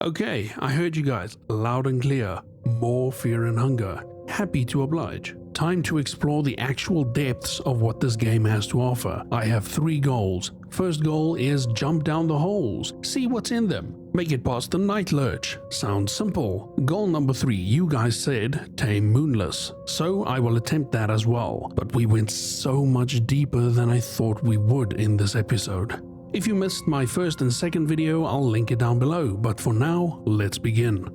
Okay, I heard you guys loud and clear. More fear and hunger. Happy to oblige. Time to explore the actual depths of what this game has to offer. I have 3 goals. First goal is jump down the holes, see what's in them, make it past the night lurch. Sounds simple. Goal number 3, you guys said Tame Moonless, so I will attempt that as well. But we went so much deeper than I thought we would in this episode. If you missed my first and second video, I'll link it down below, but for now, let's begin.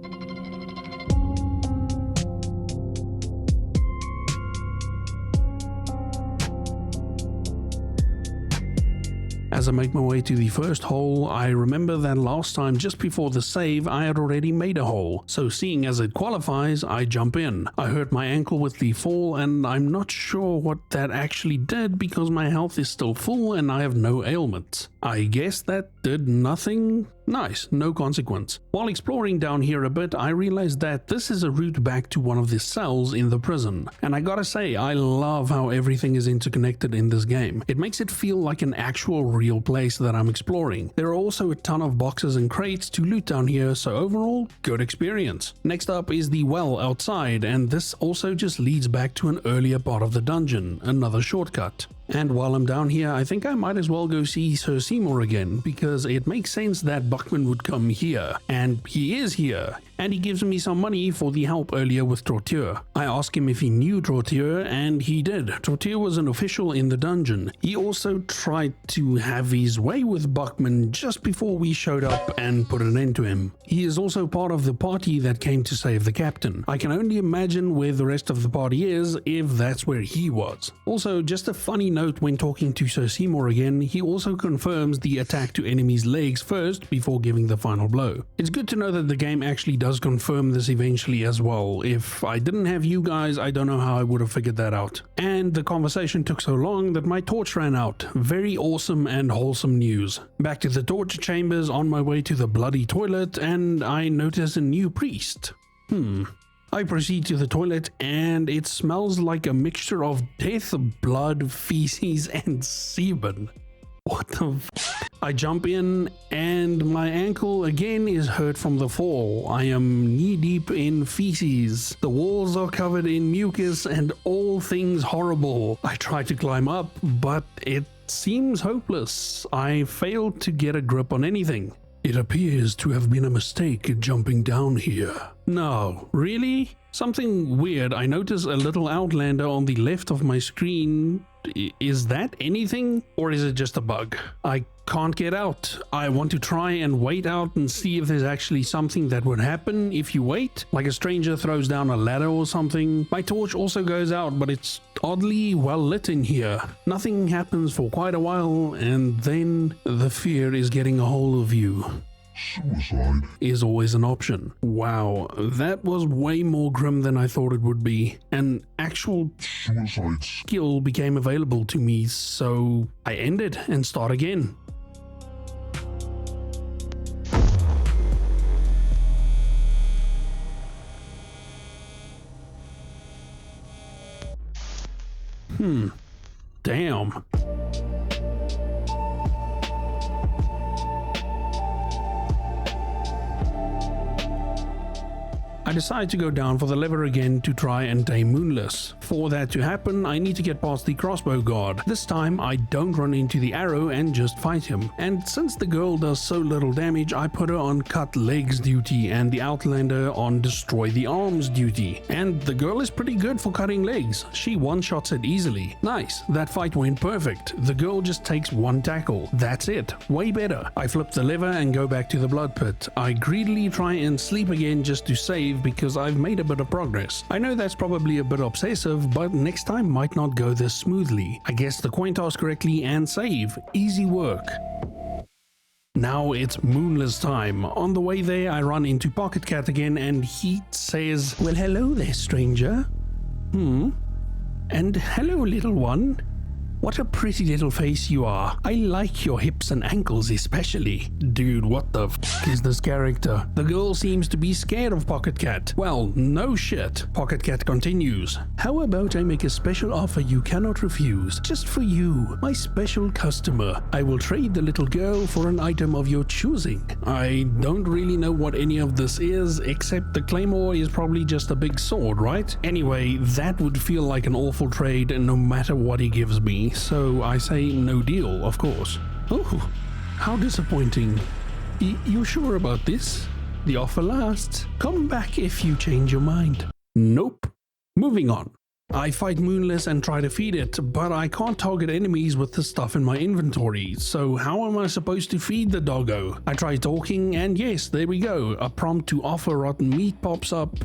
As I make my way to the first hole, I remember that last time just before the save I had already made a hole, so seeing as it qualifies, I jump in. I hurt my ankle with the fall and I'm not sure what that actually did because my health is still full and I have no ailments. I guess that did nothing? Nice, no consequence. While exploring down here a bit, I realized that this is a route back to one of the cells in the prison. And I gotta say, I love how everything is interconnected in this game. It makes it feel like an actual real place that I'm exploring. There are also a ton of boxes and crates to loot down here, so overall, good experience. Next up is the well outside, and this also just leads back to an earlier part of the dungeon, another shortcut. And while I'm down here, I think I might as well go see Sir Seymour again, because it makes sense that Buckman would come here, and he is here, and he gives me some money for the help earlier with Trottier. I asked him if he knew Trottier, and he did. Trottier was an official in the dungeon. He also tried to have his way with Buckman just before we showed up and put an end to him. He is also part of the party that came to save the captain. I can only imagine where the rest of the party is if that's where he was. Also, just a funny note when talking to Sir Seymour again, he also confirms the attack to enemies' legs first before giving the final blow. It's good to know that the game actually does confirm this eventually as well. If I didn't have you guys, I don't know how I would have figured that out. And the conversation took so long that my torch ran out. Very awesome and wholesome news. Back to the torture chambers on my way to the bloody toilet, and I notice a new priest. I proceed to the toilet and it smells like a mixture of death, blood, feces and semen. What the f? I jump in and my ankle again is hurt from the fall. I am knee deep in feces. The walls are covered in mucus and all things horrible. I try to climb up, but it seems hopeless. I failed to get a grip on anything. It appears to have been a mistake jumping down here. No, really? Something weird. I notice a little outlander on the left of my screen. Is that anything? Or is it just a bug? I can't get out. I want to try and wait out and see if there's actually something that would happen if you wait. Like a stranger throws down a ladder or something. My torch also goes out, but it's oddly well lit in here. Nothing happens for quite a while, and then the fear is getting a hold of you. Suicide is always an option. Wow, that was way more grim than I thought it would be. An actual suicide skill became available to me, so I end it and start again. Damn. I decide to go down for the lever again to try and tame Moonless. For that to happen, I need to get past the crossbow guard. This time, I don't run into the arrow and just fight him. And since the girl does so little damage, I put her on cut legs duty and the outlander on destroy the arms duty. And the girl is pretty good for cutting legs. She one-shots it easily. Nice, that fight went perfect. The girl just takes one tackle. That's it. Way better. I flip the lever and go back to the blood pit. I greedily try and sleep again just to save because I've made a bit of progress. I know that's probably a bit obsessive, but next time might not go this smoothly. I guess the coin toss correctly and save. Easy work. Now it's Moonless time. On the way there, I run into Pocket Cat again and he says, "Well, hello there, stranger." And hello, little one. What a pretty little face you are. I like your hips and ankles especially. Dude, what the f is this character? The girl seems to be scared of Pocket Cat. Well, no shit. Pocket Cat continues. How about I make a special offer you cannot refuse? Just for you, my special customer. I will trade the little girl for an item of your choosing. I don't really know what any of this is, except the claymore is probably just a big sword, right? Anyway, that would feel like an awful trade no matter what he gives me, so I say no deal, of course. Oh, how disappointing. You sure about this? The offer lasts. Come back if you change your mind. Nope. Moving on. I fight Moonless and try to feed it, but I can't target enemies with the stuff in my inventory, so how am I supposed to feed the doggo? I try talking and yes, there we go, a prompt to offer rotten meat pops up.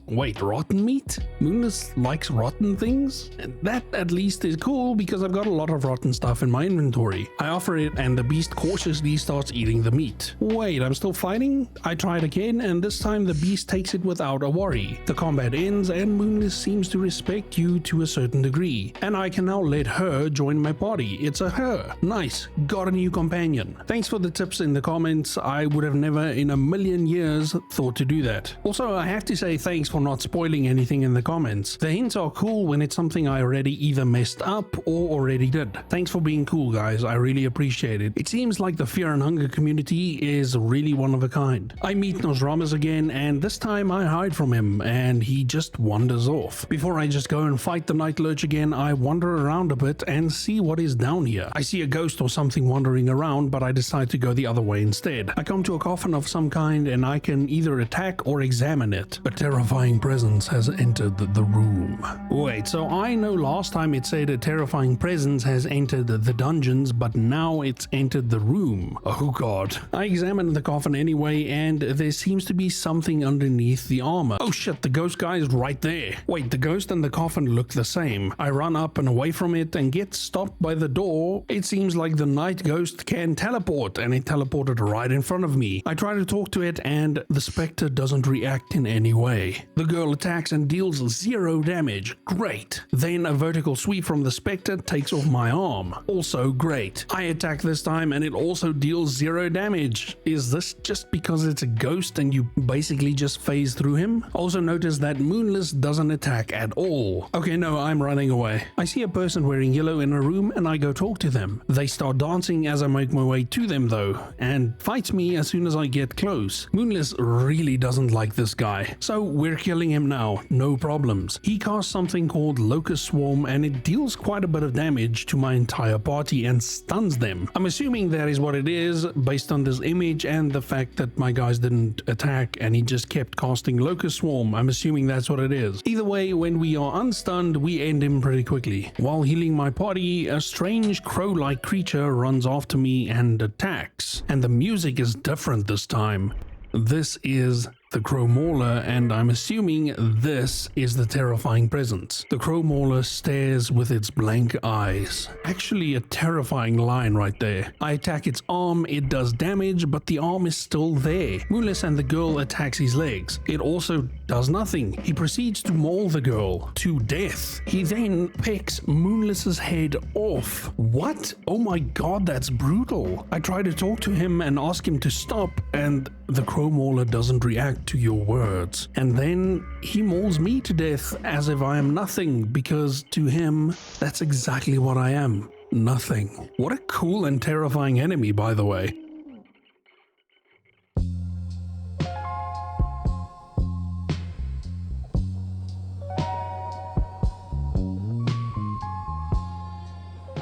Wait, rotten meat? Moonless likes rotten things? That at least is cool because I've got a lot of rotten stuff in my inventory. I offer it and the beast cautiously starts eating the meat. Wait, I'm still fighting? I try it again and this time the beast takes it without a worry. The combat ends and Moonless seems to respect you to a certain degree, and I can now let her join my party. It's a her. Nice, got a new companion. Thanks for the tips in the comments. I would have never in a million years thought to do that. Also, I have to say thanks for not spoiling anything in the comments. The hints are cool when it's something I already either messed up or already did. Thanks for being cool, guys. I really appreciate it. It seems like the Fear and Hunger community is really one of a kind. I meet Nosramas again, and this time I hide from him and he just wanders off. Before I just go and fight the Night Lurch again, I wander around a bit and see what is down here. I see a ghost or something wandering around, but I decide to go the other way instead. I come to a coffin of some kind and I can either attack or examine it. A terrifying presence has entered the room. Wait, so I know last time it said a terrifying presence has entered the dungeons, but now it's entered the room. Oh god. I examine the coffin anyway and there seems to be something underneath the armor. Oh shit, the ghost guy is right there. Wait, the ghost and the coffin look the same. I run up and away from it and get stopped by the door. It seems like the night ghost can teleport and it teleported right in front of me. I try to talk to it and the specter doesn't react in any way. The girl attacks and deals 0 damage. Great. Then a vertical sweep from the specter takes off my arm. Also great. I attack this time and it also deals 0 damage. Is this just because it's a ghost and you basically just phase through him? Also notice that Moonless doesn't attack at all. Okay, no, I'm running away. I see a person wearing yellow in a room and I go talk to them. They start dancing as I make my way to them though, and fights me as soon as I get close. Moonless really doesn't like this guy, so we're killing him now, no problems. He casts something called Locust Swarm and it deals quite a bit of damage to my entire party and stuns them. I'm assuming that is what it is based on this image and the fact that my guys didn't attack and he just kept casting Locust Swarm. I'm assuming that's what it is. Either way, when we are unstunned, we end him pretty quickly. While healing my party, a strange crow-like creature runs after me and attacks. And the music is different this time. This is the Crow Mauler, and I'm assuming this is the terrifying presence. The Crow Mauler stares with its blank eyes. Actually a terrifying line right there. I attack its arm, it does damage, but the arm is still there. Moonless and the girl attacks his legs. It also does nothing. He proceeds to maul the girl to death. He then picks Moonless's head off. What? Oh my god, that's brutal. I try to talk to him and ask him to stop, and the Crow Mauler doesn't react to your words. And then he mauls me to death as if I am nothing, because to him, that's exactly what I am. Nothing. What a cool and terrifying enemy, by the way.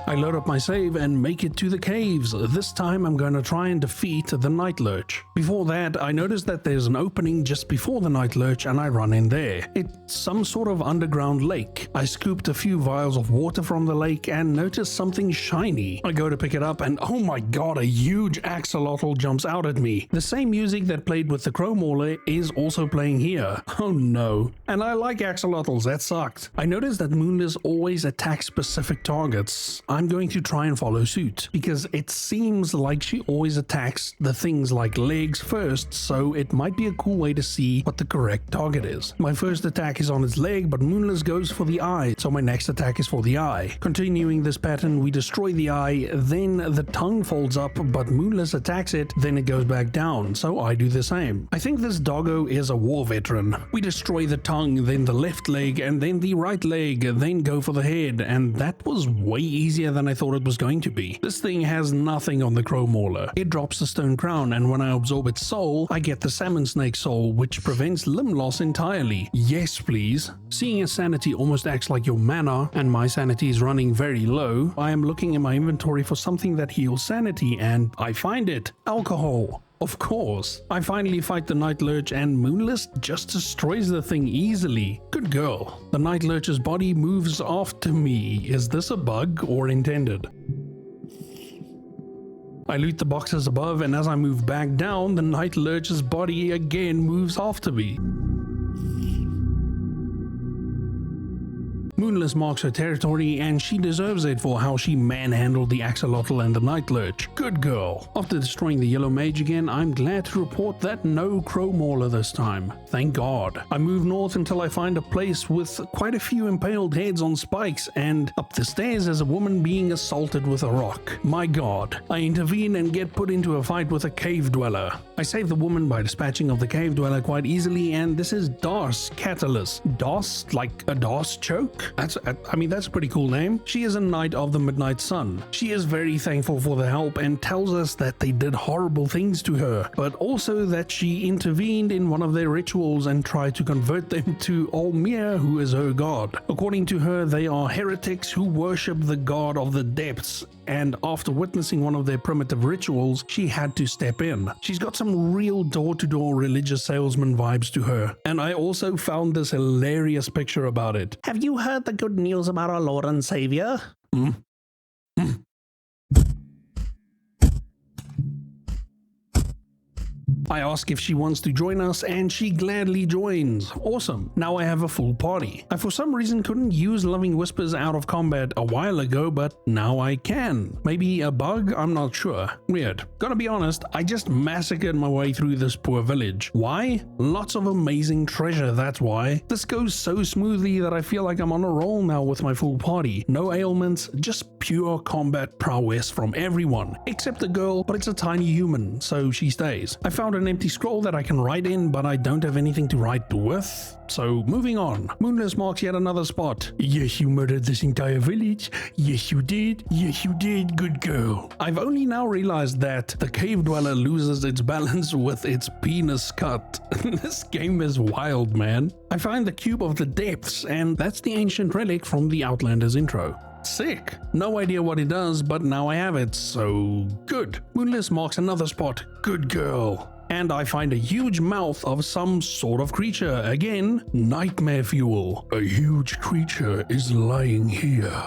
I load up my save and make it to the caves. This time I'm going to try and defeat the Night Lurch. Before that, I notice that there's an opening just before the Night Lurch and I run in there. It's some sort of underground lake. I scooped a few vials of water from the lake and notice something shiny. I go to pick it up and oh my god, a huge axolotl jumps out at me. The same music that played with the Crow Mauler is also playing here. Oh no. And I like axolotls, that sucked. I noticed that Moonless always attacks specific targets. I'm going to try and follow suit, because it seems like she always attacks the things like legs first, so it might be a cool way to see what the correct target is. My first attack is on its leg, but Moonless goes for the eye, so my next attack is for the eye. Continuing this pattern, we destroy the eye, then the tongue folds up, but Moonless attacks it, then it goes back down, so I do the same. I think this doggo is a war veteran. We destroy the tongue, then the left leg, and then the right leg, then go for the head, and that was way easier than I thought it was going to be. This thing has nothing on the Crow Mauler. It drops the stone crown, and when I absorb its soul, I get the salmon snake soul, which prevents limb loss entirely. Yes, please. Seeing as sanity almost acts like your mana, and my sanity is running very low, I am looking in my inventory for something that heals sanity, and I find it. Alcohol. Of course. I finally fight the Night Lurch, and Moonless just destroys the thing easily. Good girl. The Night Lurch's body moves after me. Is this a bug or intended? I loot the boxes above, and as I move back down, the Night Lurch's body again moves after me. Moonless marks her territory, and she deserves it for how she manhandled the axolotl and the Night Lurch. Good girl. After destroying the yellow mage again, I'm glad to report that no Crow Mauler this time. Thank God. I move north until I find a place with quite a few impaled heads on spikes, and up the stairs is a woman being assaulted with a rock. My God. I intervene and get put into a fight with a cave dweller. I save the woman by dispatching of the cave dweller quite easily, and this is Darce Catalyst. Darce? Like a Darce choke? That's a pretty cool name. She is a Knight of the Midnight Sun. She is very thankful for the help and tells us that they did horrible things to her, but also that she intervened in one of their rituals and tried to convert them to Olmir, who is her god. According to her, they are heretics who worship the god of the depths, and after witnessing one of their primitive rituals, she had to step in. She's got some real door-to-door religious salesman vibes to her, and I also found this hilarious picture about it. Have you heard the good news about our Lord and Savior? I ask if she wants to join us, and she gladly joins. Awesome. Now I have a full party. I for some reason couldn't use Loving Whispers out of combat a while ago, but now I can. Maybe a bug? I'm not sure. Weird. Gotta be honest, I just massacred my way through this poor village. Why? Lots of amazing treasure, that's why. This goes so smoothly that I feel like I'm on a roll now with my full party. No ailments, just pure combat prowess from everyone. Except the girl, but it's a tiny human, so she stays. I found an empty scroll that I can write in, but I don't have anything to write with. So moving on. Moonless marks yet another spot. Yes, you murdered this entire village. Yes, you did. Yes, you did. Good girl. I've only now realized that the cave dweller loses its balance with its penis cut. This game is wild, man. I find the cube of the depths, and that's the ancient relic from the Outlanders intro. Sick. No idea what it does, but now I have it, so good. Moonless marks another spot. Good girl. And I find a huge mouth of some sort of creature. Again, nightmare fuel. A huge creature is lying here.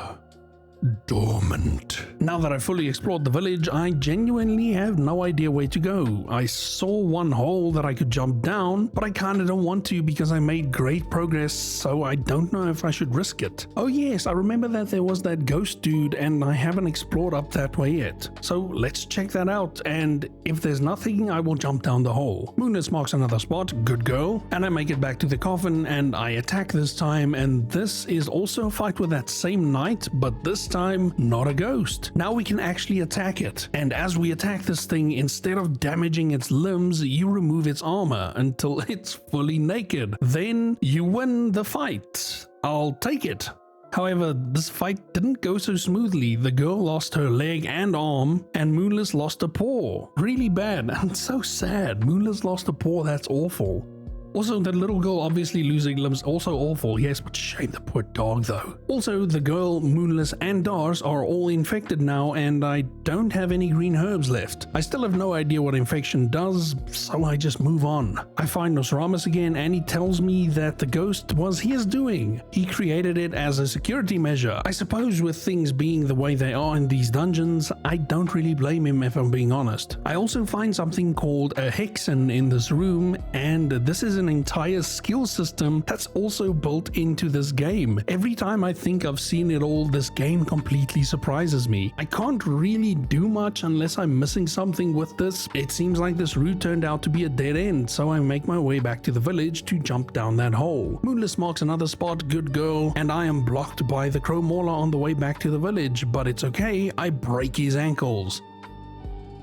Dormant. Now that I've fully explored the village, I genuinely have no idea where to go. I saw one hole that I could jump down, but I kinda don't want to because I made great progress, so I don't know if I should risk it. Oh yes, I remember that there was that ghost dude, and I haven't explored up that way yet. So let's check that out, and if there's nothing, I will jump down the hole. Moonless marks another spot, good girl, and I make it back to the coffin, and I attack this time, and this is also a fight with that same knight, but this time not a ghost. Now we can actually attack it, and as we attack this thing, instead of damaging its limbs, you remove its armor until it's fully naked. Then you win the fight. I'll take it. However, this fight didn't go so smoothly. The girl lost her leg and arm, and Moonless lost a paw. Really bad, and so sad. Moonless lost a paw, that's awful. Also, that little girl obviously losing limbs, also awful. Yes, but shame the poor dog though. Also, the girl, Moonless, and Darce are all infected now, and I don't have any green herbs left. I still have no idea what infection does, so I just move on. I find Nosramus again, and he tells me that the ghost was his doing. He created it as a security measure. I suppose with things being the way they are in these dungeons, I don't really blame him if I'm being honest. I also find something called a Hexen in this room, and this is an entire skill system that's also built into this game. Every time I think I've seen it all, this game completely surprises me. I can't really do much unless I'm missing something with this. It seems like this route turned out to be a dead end, so I make my way back to the village to jump down that hole. Moonless marks another spot, good girl, and I am blocked by the Crow Mauler on the way back to the village, but it's okay, I break his ankles.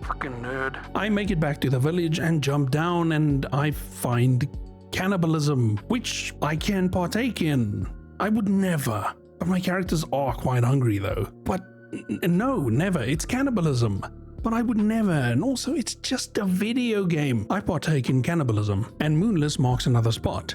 Fucking nerd. I make it back to the village and jump down, and I find cannibalism, which I can partake in. I would never, but my characters are quite hungry though. But no, never, it's cannibalism. But I would never, and also it's just a video game. I partake in cannibalism, and Moonless marks another spot.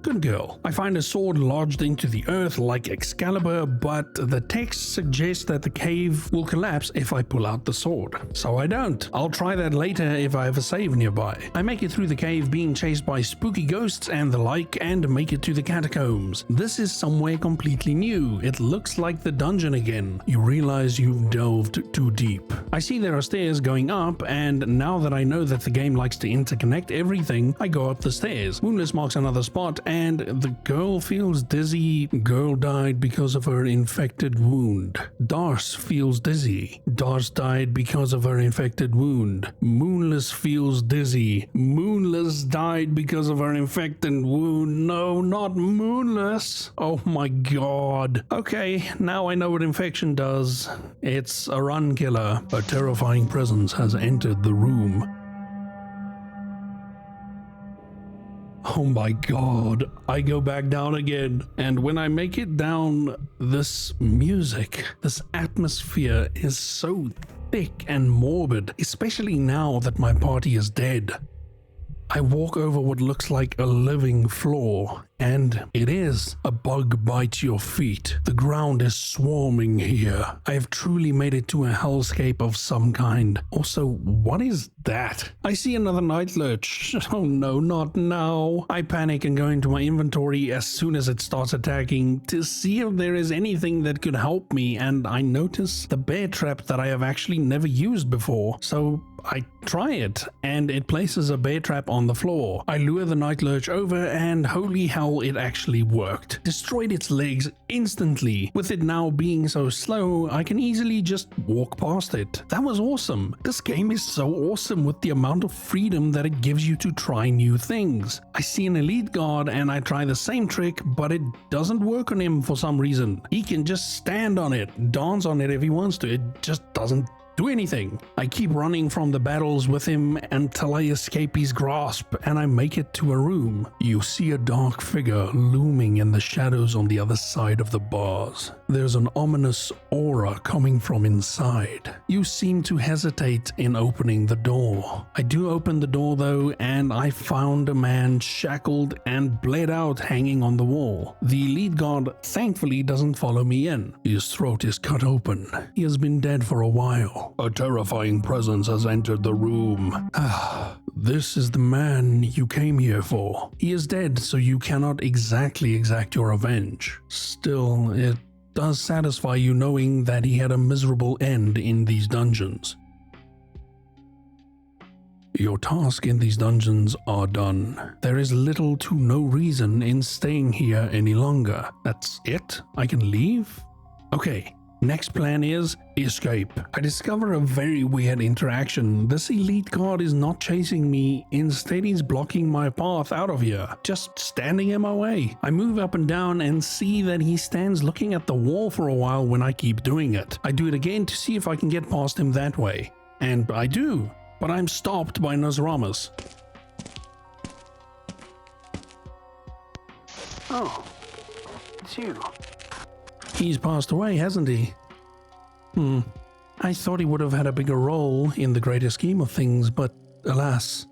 Good girl. I find a sword lodged into the earth like Excalibur, but the text suggests that the cave will collapse if I pull out the sword. So I don't. I'll try that later if I have a save nearby. I make it through the cave being chased by spooky ghosts and the like, and make it to the catacombs. This is somewhere completely new. It looks like the dungeon again. You realize you've delved too deep. I see there are stairs going up, and now that I know that the game likes to interconnect everything, I go up the stairs. Moonless marks another spot, and the girl feels dizzy. Girl died because of her infected wound. Darce feels dizzy. Darce died because of her infected wound. Moonless feels dizzy. Moonless died because of her infected wound. No, not Moonless. Oh my god. Okay, now I know what infection does. It's a run killer. A terrifying presence has entered the room. Oh my god, I go back down again, and when I make it down, this music, this atmosphere is so thick and morbid, especially now that my party is dead. I walk over what looks like a living floor, and it is. A bug bites your feet. The ground is swarming here. I have truly made it to a hellscape of some kind. Also, what is that? I see another night lurch. Oh no, not now. I panic and go into my inventory as soon as it starts attacking to see if there is anything that could help me, and I notice the bear trap that I have actually never used before. So I try it, and it places a bear trap on the floor. I lure the night lurch over, and holy hell, it actually worked. Destroyed its legs instantly. With it now being so slow, I can easily just walk past it. That was awesome. This game is so awesome with the amount of freedom that it gives you to try new things. I see an elite guard, and I try the same trick, but it doesn't work on him for some reason. He can just stand on it, dance on it if he wants to. It just doesn't do anything. I keep running from the battles with him until I escape his grasp, and I make it to a room. You see a dark figure looming in the shadows on the other side of the bars. There's an ominous aura coming from inside. You seem to hesitate in opening the door. I do open the door though, and I found a man shackled and bled out hanging on the wall. The lead guard thankfully doesn't follow me in. His throat is cut open. He has been dead for a while. A terrifying presence has entered the room. This is the man you came here for. He is dead, so you cannot exactly exact your revenge. Still, it does satisfy you knowing that he had a miserable end in these dungeons. Your task in these dungeons are done. There is little to no reason in staying here any longer. That's it? I can leave? Okay. Next plan is escape. I discover a very weird interaction. This elite guard is not chasing me. Instead, he's blocking my path out of here, just standing in my way. I move up and down and see that he stands looking at the wall for a while when I keep doing it. I do it again to see if I can get past him that way. And I do, but I'm stopped by Nosramus. Oh, it's you. He's passed away, hasn't he? I thought he would have had a bigger role in the greater scheme of things, but alas.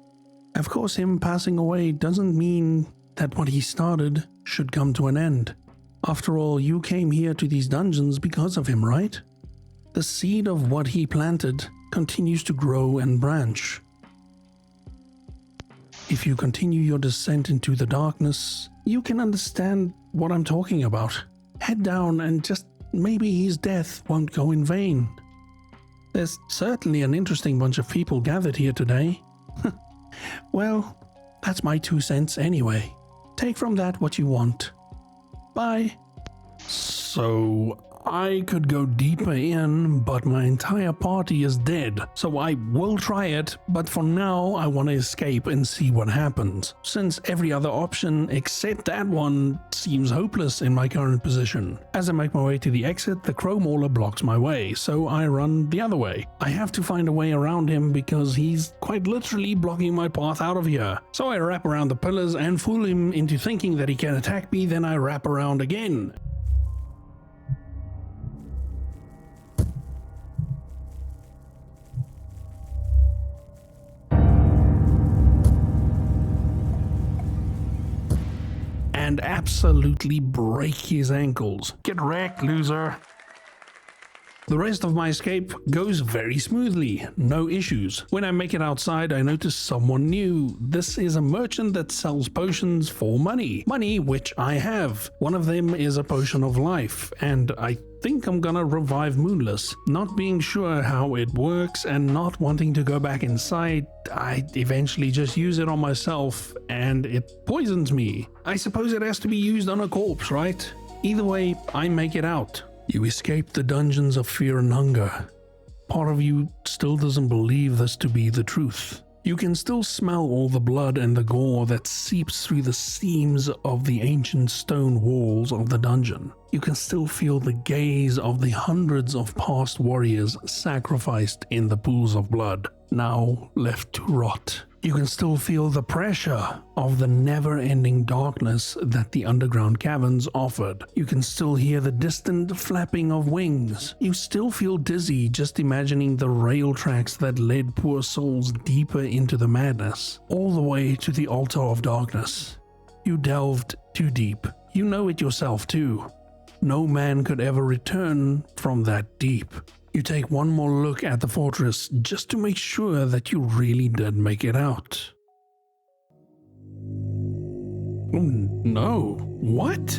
Of course, him passing away doesn't mean that what he started should come to an end. After all, you came here to these dungeons because of him, right? The seed of what he planted continues to grow and branch. If you continue your descent into the darkness, you can understand what I'm talking about. Head down and just maybe his death won't go in vain. There's certainly an interesting bunch of people gathered here today. Well, That's my 2 cents anyway. Take from that what you want. Bye. So I could go deeper in, but my entire party is dead, so I will try it, but for now I want to escape and see what happens, since every other option except that one seems hopeless in my current position. As I make my way to the exit, the Crow Mauler blocks my way, so I run the other way. I have to find a way around him because he's quite literally blocking my path out of here. So I wrap around the pillars and fool him into thinking that he can attack me, then I wrap around again. And absolutely break his ankles. Get wrecked, loser. The rest of my escape goes very smoothly, no issues. When I make it outside, I notice someone new. This is a merchant that sells potions for money. Money which I have. One of them is a potion of life, and I think I'm gonna revive Moonless. Not being sure how it works and not wanting to go back inside, I eventually just use it on myself and it poisons me. I suppose it has to be used on a corpse, right? Either way, I make it out. You escaped the dungeons of fear and hunger. Part of you still doesn't believe this to be the truth. You can still smell all the blood and the gore that seeps through the seams of the ancient stone walls of the dungeon. You can still feel the gaze of the hundreds of past warriors sacrificed in the pools of blood, now left to rot. You can still feel the pressure of the never-ending darkness that the underground caverns offered. You can still hear the distant flapping of wings. You still feel dizzy just imagining the rail tracks that led poor souls deeper into the madness, all the way to the altar of darkness. You delved too deep. You know it yourself too. No man could ever return from that deep. You take one more look at the fortress just to make sure that you really did make it out. Oh no, what?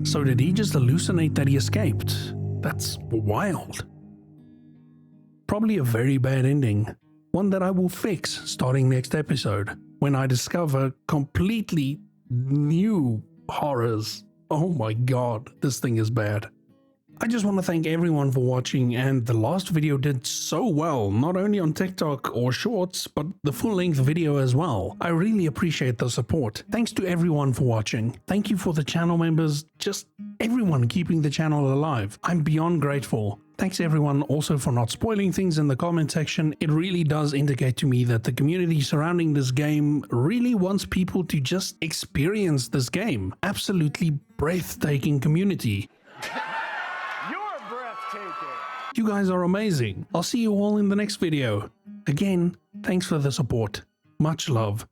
So did he just hallucinate that he escaped? That's wild. Probably a very bad ending. One that I will fix starting next episode, when I discover completely new horrors. Oh my god, this thing is bad. I just want to thank everyone for watching, and the last video did so well, not only on TikTok or Shorts, but the full-length video as well. I really appreciate the support. Thanks to everyone for watching. Thank you for the channel members, just everyone keeping the channel alive. I'm beyond grateful. Thanks everyone also for not spoiling things in the comment section. It really does indicate to me that the community surrounding this game really wants people to just experience this game. Absolutely breathtaking community. You guys are amazing. I'll see you all in the next video. Again, thanks for the support. Much love.